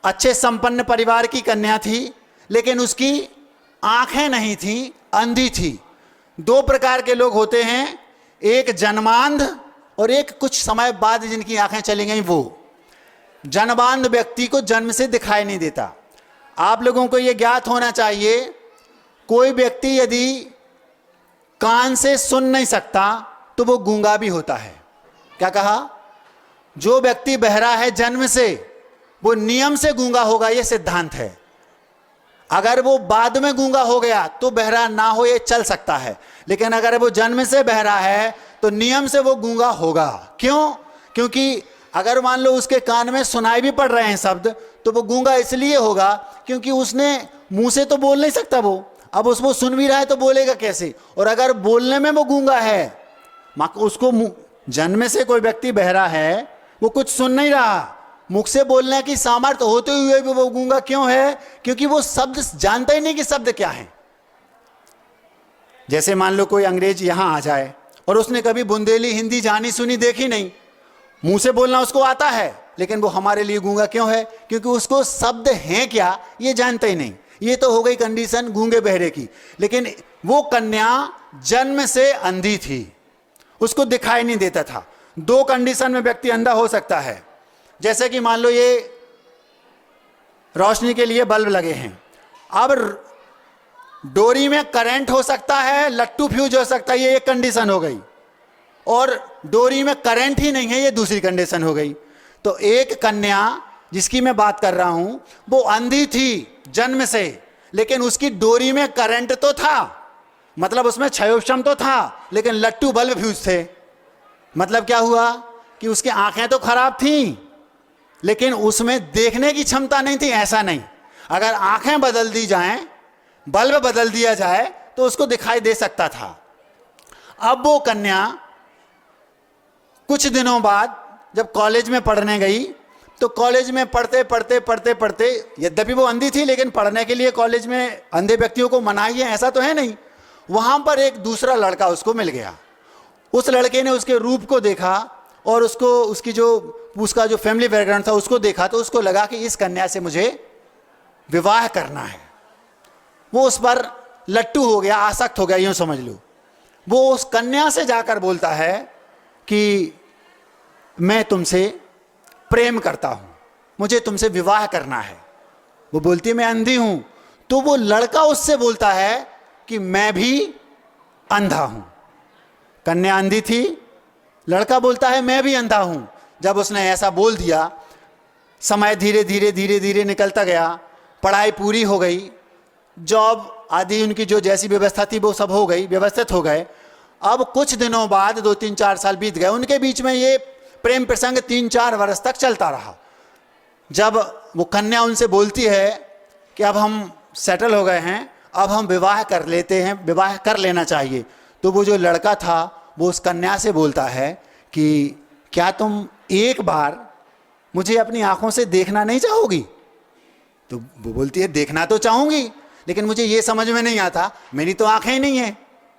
अच्छे संपन्न परिवार की कन्या थी, लेकिन उसकी आंखें नहीं थी, अंधी थी। दो प्रकार के लोग होते हैं, एक जन्मांध और एक कुछ समय बाद जिनकी आंखें चली गई। वो जन्मांध व्यक्ति को जन्म से दिखाई नहीं देता। आप लोगों को यह ज्ञात होना चाहिए, कोई व्यक्ति यदि कान से सुन नहीं सकता तो वो गूंगा भी होता है। क्या कहा? जो व्यक्ति बहरा है जन्म से, वो नियम से गूंगा होगा, यह सिद्धांत है। अगर वो बाद में गूंगा हो गया तो बहरा ना हो, ये चल सकता है, लेकिन अगर वो जन्म से बहरा है तो नियम से वो गूंगा होगा। क्यों? क्योंकि अगर मान लो उसके कान में सुनाई भी पड़ रहे हैं शब्द, तो वो गूंगा इसलिए होगा क्योंकि उसने मुंह से तो बोल नहीं सकता वो, अब उसको सुन भी रहा है तो बोलेगा कैसे? और अगर बोलने में वो गूंगा है, उसको जन्म से कोई व्यक्ति बहरा है, वो कुछ सुन नहीं रहा, मुख से बोलने की सामर्थ्य होते हुए भी वो गूंगा क्यों है? क्योंकि वो शब्द जानता ही नहीं कि शब्द क्या है। जैसे मान लो कोई अंग्रेज यहां आ जाए और उसने कभी बुंदेली हिंदी जानी सुनी देखी नहीं, मुंह से बोलना उसको आता है, लेकिन वो हमारे लिए गूंगा क्यों है? क्योंकि उसको शब्द हैं क्या ये जानता ही नहीं। ये तो हो गई कंडीशन गूंगे बहरे की। लेकिन वो कन्या जन्म से अंधी थी, उसको दिखाई नहीं देता था। दो कंडीशन में व्यक्ति अंधा हो सकता है। जैसे कि मान लो ये रोशनी के लिए बल्ब लगे हैं, अब डोरी में करंट हो सकता है, लट्टू फ्यूज हो सकता है, ये एक कंडीशन हो गई। और डोरी में करंट ही नहीं है, ये दूसरी कंडीशन हो गई। तो एक कन्या जिसकी मैं बात कर रहा हूं, वो अंधी थी जन्म से, लेकिन उसकी डोरी में करंट तो था, मतलब उसमें क्षयोक्षम तो था, लेकिन लट्टू बल्ब फ्यूज थे। मतलब क्या हुआ कि उसकी आंखें तो खराब थीं, लेकिन उसमें देखने की क्षमता नहीं थी। ऐसा नहीं, अगर आंखें बदल दी जाएं, बल्ब बदल दिया जाए तो उसको दिखाई दे सकता था। अब वो कन्या कुछ दिनों बाद जब कॉलेज में पढ़ने गई, तो कॉलेज में पढ़ते पढ़ते पढ़ते पढ़ते, यद्यपि वो अंधी थी लेकिन पढ़ने के लिए कॉलेज में अंधे व्यक्तियों को मनाही है ऐसा तो है नहीं, वहां पर एक दूसरा लड़का उसको मिल गया। उस लड़के ने उसके रूप को देखा और उसका जो फैमिली बैकग्राउंड था उसको देखा, तो उसको लगा कि इस कन्या से मुझे विवाह करना है। वो उस पर लट्टू हो गया, आसक्त हो गया, यूं समझ लो। वो उस कन्या से जाकर बोलता है कि मैं तुमसे प्रेम करता हूं, मुझे तुमसे विवाह करना है। वो बोलती है मैं अंधी हूं। तो वो लड़का उससे बोलता है कि मैं भी अंधा हूं। कन्या अंधी थी, लड़का बोलता है मैं भी अंधा हूं। जब उसने ऐसा बोल दिया, समय धीरे धीरे धीरे धीरे निकलता गया, पढ़ाई पूरी हो गई, जॉब आदि उनकी जो जैसी व्यवस्था थी वो सब हो गई, व्यवस्थित हो गए। अब कुछ दिनों बाद 2-3-4 साल बीत गए, उनके बीच में ये प्रेम प्रसंग 3-4 वर्ष तक चलता रहा। जब वो कन्या उनसे बोलती है कि अब हम सेटल हो गए हैं, अब हम विवाह कर लेते हैं, विवाह कर लेना चाहिए, तो वो जो लड़का था वो उस कन्या से बोलता है कि क्या तुम एक बार मुझे अपनी आंखों से देखना नहीं चाहोगी? तो वो बोलती है देखना तो चाहूंगी, लेकिन मुझे ये समझ में नहीं आता, मेरी तो आंखें ही नहीं है,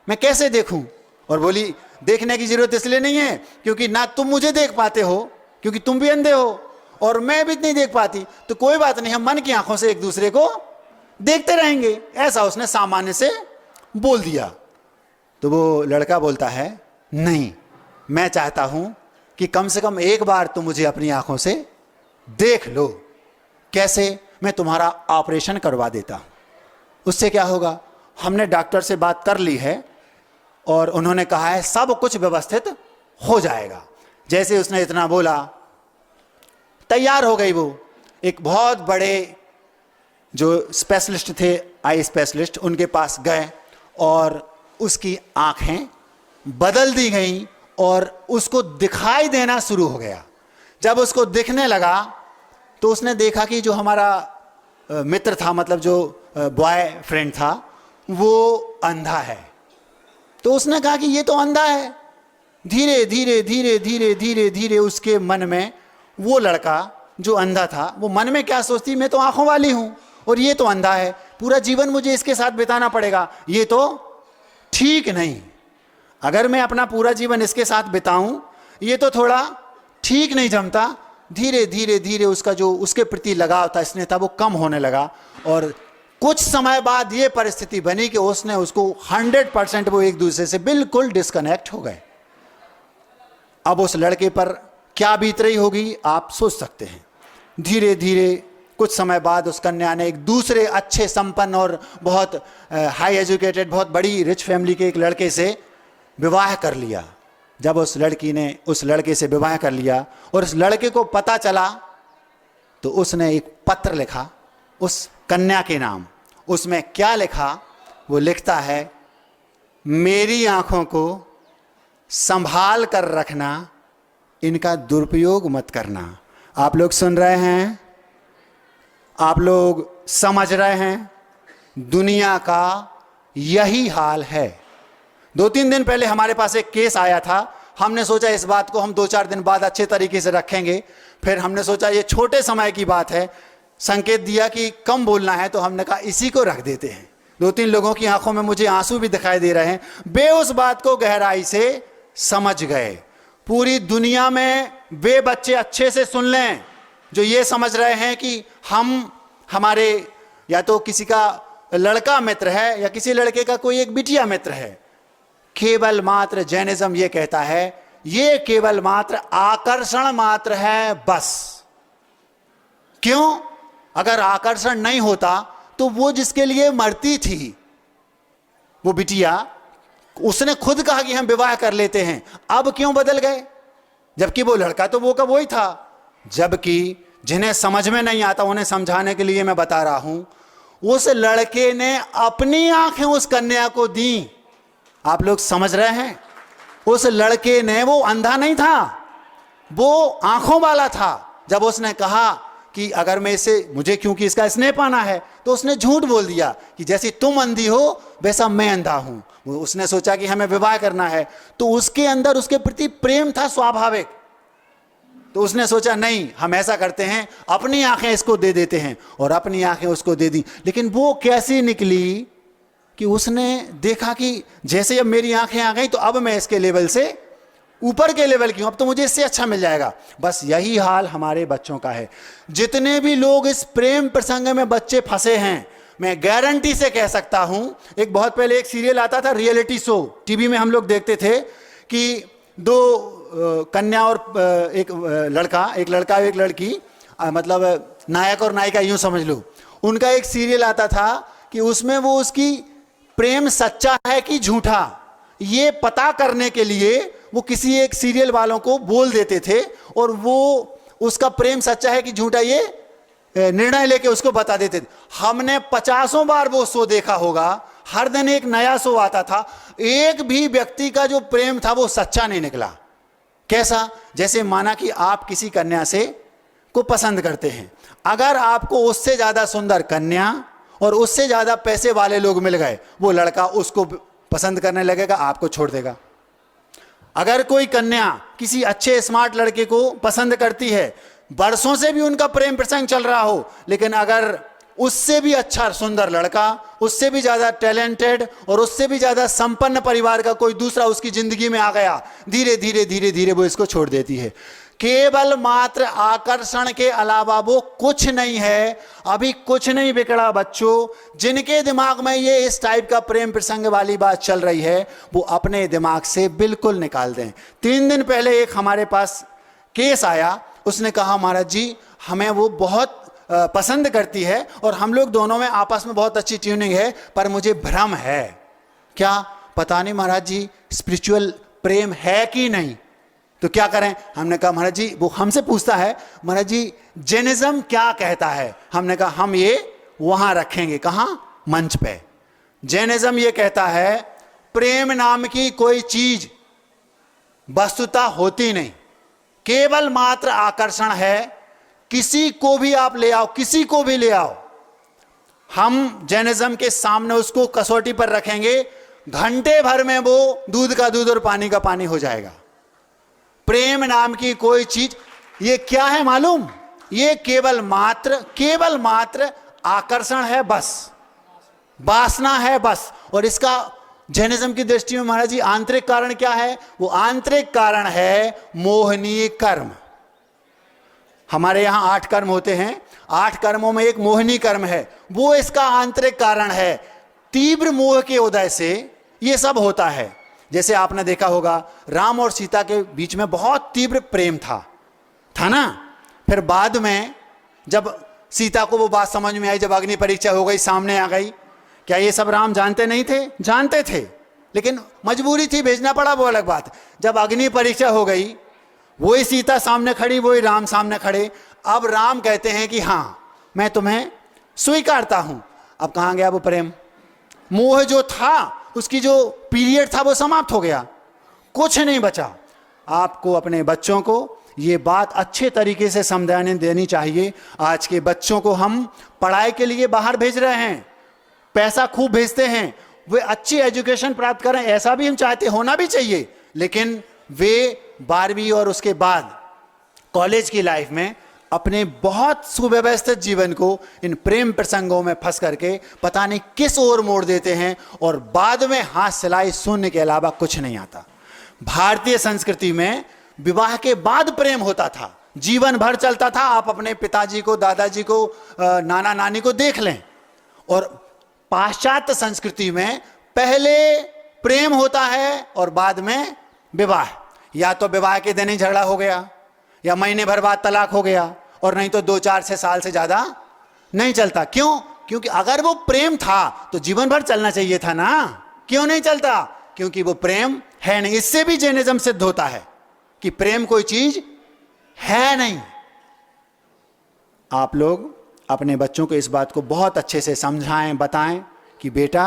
मैं कैसे देखूं? और बोली देखने की जरूरत इसलिए नहीं है क्योंकि ना तुम मुझे देख पाते हो क्योंकि तुम भी अंधे हो और मैं भी नहीं देख पाती, तो कोई बात नहीं, हम मन की आंखों से एक दूसरे को देखते रहेंगे। ऐसा उसने सामान्य से बोल दिया। तो वो लड़का बोलता है नहीं, मैं चाहता हूं कि कम से कम एक बार तुम मुझे अपनी आंखों से देख लो। कैसे? मैं तुम्हारा ऑपरेशन करवा देता हूं। उससे क्या होगा? हमने डॉक्टर से बात कर ली है और उन्होंने कहा है सब कुछ व्यवस्थित हो जाएगा। जैसे उसने इतना बोला, तैयार हो गई वो। एक बहुत बड़े जो स्पेशलिस्ट थे, आई स्पेशलिस्ट, उनके पास गए और उसकी आंखें बदल दी गई और उसको दिखाई देना शुरू हो गया। जब उसको दिखने लगा तो उसने देखा कि जो हमारा मित्र था, मतलब जो बॉय फ्रेंड था, वो अंधा है। तो उसने कहा कि ये तो अंधा है। धीरे धीरे धीरे धीरे धीरे धीरे उसके मन में वो लड़का जो अंधा था, वो मन में क्या सोचती, मैं तो आंखों वाली हूं और ये तो अंधा है, पूरा जीवन मुझे इसके साथ बिताना पड़ेगा, ये तो ठीक नहीं। अगर मैं अपना पूरा जीवन इसके साथ बिताऊं, ये तो थोड़ा ठीक नहीं जमता। धीरे धीरे धीरे उसका जो उसके प्रति लगाव था, स्नेह था, वो कम होने लगा। और कुछ समय बाद ये परिस्थिति बनी कि उसने उसको 100% वो एक दूसरे से बिल्कुल डिस्कनेक्ट हो गए। अब उस लड़के पर क्या बीत रही होगी आप सोच सकते हैं। धीरे धीरे कुछ समय बाद उस कन्या ने एक दूसरे अच्छे संपन्न और बहुत हाई एजुकेटेड, बहुत बड़ी रिच फैमिली के एक लड़के से विवाह कर लिया। जब उस लड़की ने उस लड़के से विवाह कर लिया और उस लड़के को पता चला, तो उसने एक पत्र लिखा उस कन्या के नाम। उसमें क्या लिखा? वो लिखता है, मेरी आंखों को संभाल कर रखना, इनका दुरुपयोग मत करना। आप लोग सुन रहे हैं? आप लोग समझ रहे हैं? दुनिया का यही हाल है। 2-3 दिन पहले हमारे पास एक केस आया था। हमने सोचा इस बात को हम 2-4 दिन बाद अच्छे तरीके से रखेंगे। फिर हमने सोचा ये छोटे समय की बात है, संकेत दिया कि कम बोलना है, तो हमने कहा इसी को रख देते हैं। 2-3 लोगों की आंखों में मुझे आंसू भी दिखाई दे रहे हैं। वे उस बात को गहराई से समझ गए। पूरी दुनिया में वे बच्चे अच्छे से सुन लें जो ये समझ रहे हैं कि हमारे या तो किसी का लड़का मित्र है या किसी लड़के का कोई एक बिटिया मित्र है। केवल मात्र जैनिज्म ये कहता है, ये केवल मात्र आकर्षण मात्र है बस। क्यों? अगर आकर्षण नहीं होता तो वो जिसके लिए मरती थी, वो बिटिया, उसने खुद कहा कि हम विवाह कर लेते हैं, अब क्यों बदल गए? जबकि वो लड़का तो वो का वही था। जबकि जिन्हें समझ में नहीं आता उन्हें समझाने के लिए मैं बता रहा हूं, उस लड़के ने अपनी आंखें उस कन्या को दी। आप लोग समझ रहे हैं? उस लड़के ने, वो अंधा नहीं था, वो आंखों वाला था। जब उसने कहा कि अगर मैं इसे, मुझे क्योंकि इसका स्नेह पाना है, तो उसने झूठ बोल दिया कि जैसे तुम अंधी हो वैसा मैं अंधा हूं। उसने सोचा कि हमें विवाह करना है, तो उसके अंदर उसके प्रति प्रेम था स्वाभाविक। तो उसने सोचा नहीं, हम ऐसा करते हैं, अपनी आंखें इसको दे देते हैं, और अपनी आंखें उसको दे दी। लेकिन वो कैसी निकली कि उसने देखा कि जैसे अब मेरी आंखें आ गई तो अब मैं इसके लेवल से ऊपर के लेवल की हूं, अब तो मुझे इससे अच्छा मिल जाएगा। बस यही हाल हमारे बच्चों का है। जितने भी लोग इस प्रेम प्रसंग में बच्चे फंसे हैं, मैं गारंटी से कह सकता हूं, एक बहुत पहले एक सीरियल आता था, रियलिटी शो, टीवी में हम लोग देखते थे कि 2 कन्या और एक लड़का एक लड़की, मतलब नायक और नायिका यूं समझ लो, उनका एक सीरियल आता था कि उसमें वो उसकी प्रेम सच्चा है कि झूठा, ये पता करने के लिए वो किसी एक सीरियल वालों को बोल देते थे, और वो उसका प्रेम सच्चा है कि झूठा ये निर्णय लेके उसको बता देते थे। हमने 50 बार वो शो देखा होगा। हर दिन एक नया शो आता था, एक भी व्यक्ति का जो प्रेम था वो सच्चा नहीं निकला। कैसा? जैसे माना कि आप किसी कन्या से को पसंद करते हैं, अगर आपको उससे ज्यादा सुंदर कन्या और उससे ज्यादा पैसे वाले लोग मिल गए, वो लड़का उसको पसंद करने लगेगा, आपको छोड़ देगा। अगर कोई कन्या किसी अच्छे स्मार्ट लड़के को पसंद करती है, बरसों से भी उनका प्रेम प्रसंग चल रहा हो, लेकिन अगर उससे भी अच्छा सुंदर लड़का, उससे भी ज्यादा टैलेंटेड और उससे भी ज्यादा संपन्न परिवार का कोई दूसरा उसकी जिंदगी में आ गया, धीरे धीरे धीरे धीरे वो इसको छोड़ देती है। केवल मात्र आकर्षण के अलावा वो कुछ नहीं है। अभी कुछ नहीं बिगड़ा बच्चों। जिनके दिमाग में ये इस टाइप का प्रेम प्रसंग वाली बात चल रही है, वो अपने दिमाग से बिल्कुल निकाल दें। 3 दिन पहले एक हमारे पास केस आया, उसने कहा महाराज जी हमें वो बहुत पसंद करती है और हम लोग दोनों में आपस में बहुत अच्छी ट्यूनिंग है, पर मुझे भ्रम है। क्या? पता नहीं महाराज जी स्पिरिचुअल प्रेम है कि नहीं, तो क्या करें? हमने कहा महाराज जी, वो हमसे पूछता है महाराज जी जैनिज्म क्या कहता है। हमने कहा हम ये वहां रखेंगे, कहां? मंच पे। जैनिज्म ये कहता है प्रेम नाम की कोई चीज वस्तुतः होती नहीं, केवल मात्र आकर्षण है। किसी को भी आप ले आओ, किसी को भी ले आओ, हम जैनिज्म के सामने उसको कसौटी पर रखेंगे, घंटे भर में वो दूध का दूध और पानी का पानी हो जाएगा। प्रेम नाम की कोई चीज, ये क्या है मालूम? ये केवल मात्र आकर्षण है, बस वासना है बस। और इसका जैनिज्म की दृष्टि में महाराज जी आंतरिक कारण क्या है? वो आंतरिक कारण है मोहनीय कर्म। हमारे यहाँ 8 कर्म होते हैं, 8 कर्मों में एक मोहिनी कर्म है, वो इसका आंतरिक कारण है। तीव्र मोह के उदय से ये सब होता है। जैसे आपने देखा होगा राम और सीता के बीच में बहुत तीव्र प्रेम था ना। फिर बाद में जब सीता को वो बात समझ में आई, जब अग्नि परीक्षा हो गई, सामने आ गई, क्या ये सब राम जानते नहीं थे? जानते थे, लेकिन मजबूरी थी, भेजना पड़ा, वो अलग बात। जब अग्नि परीक्षा हो गई, वही सीता सामने खड़ी, वही राम सामने खड़े। अब राम कहते हैं कि हाँ मैं तुम्हें स्वीकारता हूं। अब कहां गया वो प्रेम? मोह जो था, उसकी जो पीरियड था वो समाप्त हो गया, कुछ नहीं बचा। आपको अपने बच्चों को ये बात अच्छे तरीके से समझाने देनी चाहिए। आज के बच्चों को हम पढ़ाई के लिए बाहर भेज रहे हैं, पैसा खूब भेजते हैं, वे अच्छी एजुकेशन प्राप्त करें, ऐसा भी हम चाहते, होना भी चाहिए। लेकिन वे 12वीं और उसके बाद कॉलेज की लाइफ में अपने बहुत सुव्यवस्थित जीवन को इन प्रेम प्रसंगों में फंस करके पता नहीं किस ओर मोड़ देते हैं, और बाद में हाथ सिलाई शून्य के अलावा कुछ नहीं आता। भारतीय संस्कृति में विवाह के बाद प्रेम होता था, जीवन भर चलता था। आप अपने पिताजी को, दादाजी को, नाना नानी को देख लें। और पाश्चात्य संस्कृति में पहले प्रेम होता है और बाद में विवाह। या तो विवाह के दिन ही झगड़ा हो गया, या महीने भर बाद तलाक हो गया, और नहीं तो 2-4 साल से ज्यादा नहीं चलता। क्यों? क्योंकि अगर वो प्रेम था तो जीवन भर चलना चाहिए था ना। क्यों नहीं चलता? क्योंकि वो प्रेम है नहीं। इससे भी जैनिज्म सिद्ध होता है कि प्रेम कोई चीज है नहीं। आप लोग अपने बच्चों को इस बात को बहुत अच्छे से समझाएं, बताएं कि बेटा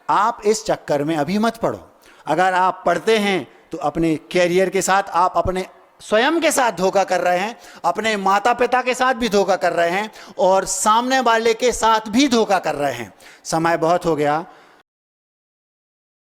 आप इस चक्कर में अभी मत पड़ो। अगर आप पढ़ते हैं तो अपने कैरियर के साथ आप अपने स्वयं के साथ धोखा कर रहे हैं, अपने माता पिता के साथ भी धोखा कर रहे हैं, और सामने वाले के साथ भी धोखा कर रहे हैं। समय बहुत हो गया।